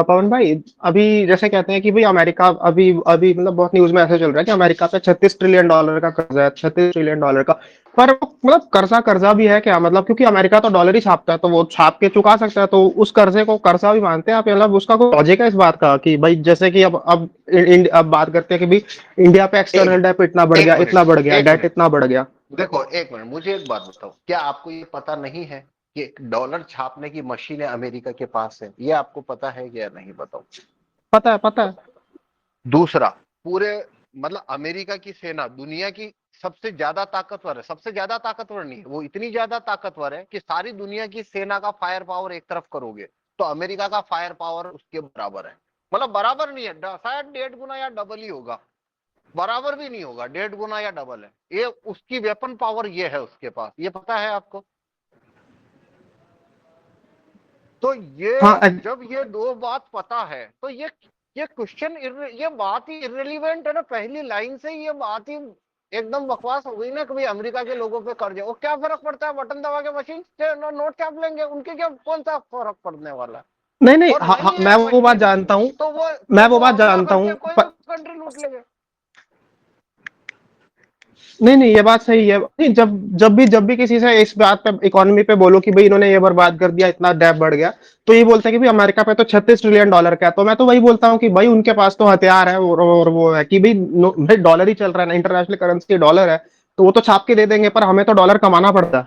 पवन भाई, अभी जैसे कहते हैं कि भाई अमेरिका अभी अभी मतलब बहुत न्यूज में ऐसे चल रहा है कि अमेरिका पे $36 ट्रिलियन का कर्जा है, $36 ट्रिलियन का। पर वो मतलब कर्जा कर्जा भी है क्या? मतलब क्योंकि अमेरिका तो डॉलर ही छापता है, तो वो छाप के चुका सकता है, तो उस कर्जे को कर्जा भी मानते हैं आप? मतलब उसका कोई लॉजिक है इस बात का कि भाई जैसे कि अब बात करते हैं कि भाई इंडिया पे एक एक्सटर्नल डेट इतना बढ़ एक गया, मिनट इतना बढ़ गया, एक डेट मिनट इतना बढ़ गया। देखो, एक मिनट, मुझे एक बात बताओ, क्या आपको ये पता नहीं है कि डॉलर छापने की मशीन है अमेरिका के पास है? ये आपको पता है या नहीं, बताओ। पता है, पता है। दूसरा, पूरे मतलब अमेरिका की सेना दुनिया की सबसे ज्यादा ताकतवर है। सबसे ज्यादा ताकतवर नहीं है, वो इतनी ज्यादा ताकतवर है कि सारी दुनिया की सेना का फायर पावर एक तरफ करोगे तो अमेरिका का फायर पावर उसके बराबर है। मतलब बराबर नहीं है, शायद 1.5 गुना या डबल ही होगा। बराबर भी नहीं होगा, 1.5 गुना या डबल है। ये उसकी वेपन पावर ये है उसके पास, ये पता है आपको? तो ये, हाँ, जब ये दो बात पता है तो ये क्वेश्चन, ये बात ही इररिलेवेंट है ना। पहली लाइन से ही ये बात ही एकदम बकवास हो गई ना कि भाई अमेरिका के लोगों पे कर्ज है। वो क्या फर्क पड़ता है, बटन दबा के मशीन से नोट छाप लेंगे, उनके क्या कौन सा फर्क पड़ने वाला है? नहीं नहीं, और हाँ हाँ, नहीं मैं है वो बात मशीन जानता हूँ। तो वो मैं तो वो वो बात हमला जानता करके हूँ। कोई भी कंट्री लूट लेंगे। नहीं नहीं, ये बात सही है। नहीं, जब भी किसी से इस बात पे, इकोनॉमी पे बोलो कि भाई इन्होंने ये बर्बाद कर दिया, इतना डेब्ट बढ़ गया, तो ये बोलते हैं कि भाई अमेरिका पे तो $36 ट्रिलियन का है। तो मैं तो वही बोलता हूँ कि भाई उनके पास तो हथियार है, और वो है कि भाई भाई डॉलर ही चल रहा है ना, इंटरनेशनल करेंसी डॉलर है, तो वो तो छाप के दे देंगे, पर हमें तो डॉलर कमाना पड़ता है।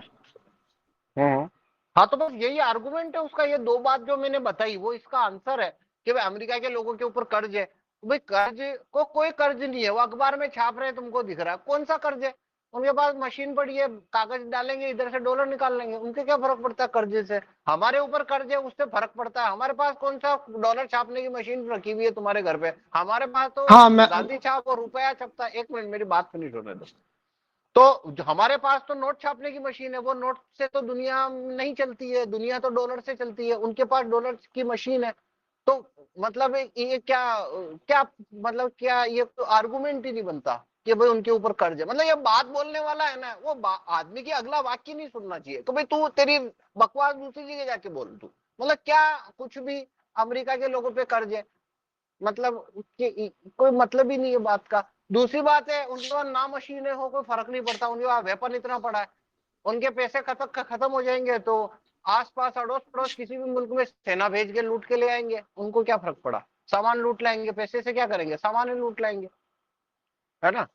हम्म। हाँ, तो बस यही आर्गुमेंट है उसका। ये दो बात जो मैंने बताई वो इसका आंसर है कि भाई अमेरिका के लोगों के ऊपर कर्ज है। तो भाई कर्ज को, कोई कर्ज नहीं है, वो अखबार में छाप रहे हैं, तुमको दिख रहा है, कौन सा कर्ज है? उनके पास मशीन पड़ी है, कागज डालेंगे, इधर से डॉलर निकाल लेंगे, उनके क्या फर्क पड़ता है कर्जे से? हमारे ऊपर कर्ज है, उससे फर्क पड़ता है। हमारे पास कौन सा डॉलर छापने की मशीन रखी हुई है तुम्हारे घर पे? हमारे पास तो हाँ मैं गांधी छाप और रुपया छपता है। एक मिनट, मेरी बात फिनिश होने दो। तो हमारे पास तो नोट छापने की मशीन है, वो नोट से तो दुनिया नहीं चलती है, दुनिया तो डॉलर से चलती है। उनके पास डॉलर की मशीन है। तो मतलब ये क्या क्या मतलब क्या, ये तो आर्गुमेंट ही नहीं बनता कि भाई उनके ऊपर कर्ज है। मतलब ये बात बोलने वाला है ना, वो आदमी की अगला वाक्य नहीं सुनना चाहिए कि भाई तू, तेरी बकवास दूसरी जगह जाके बोल तू। मतलब क्या, कुछ भी अमेरिका के लोगों पे कर्ज है, मतलब कोई मतलब ही नहीं है बात का। दूसरी बात है, उनके पास ना मशीनें हो कोई फर्क नहीं पड़ता, उनके पास वेपन इतना पड़ा है। उनके पैसे खत्म हो जाएंगे तो आसपास अड़ोस पड़ोस किसी भी मुल्क में सेना भेज के लूट के ले आएंगे, उनको क्या फर्क पड़ा? सामान लूट लाएंगे, पैसे से क्या करेंगे, सामान ही लूट लाएंगे, है ना?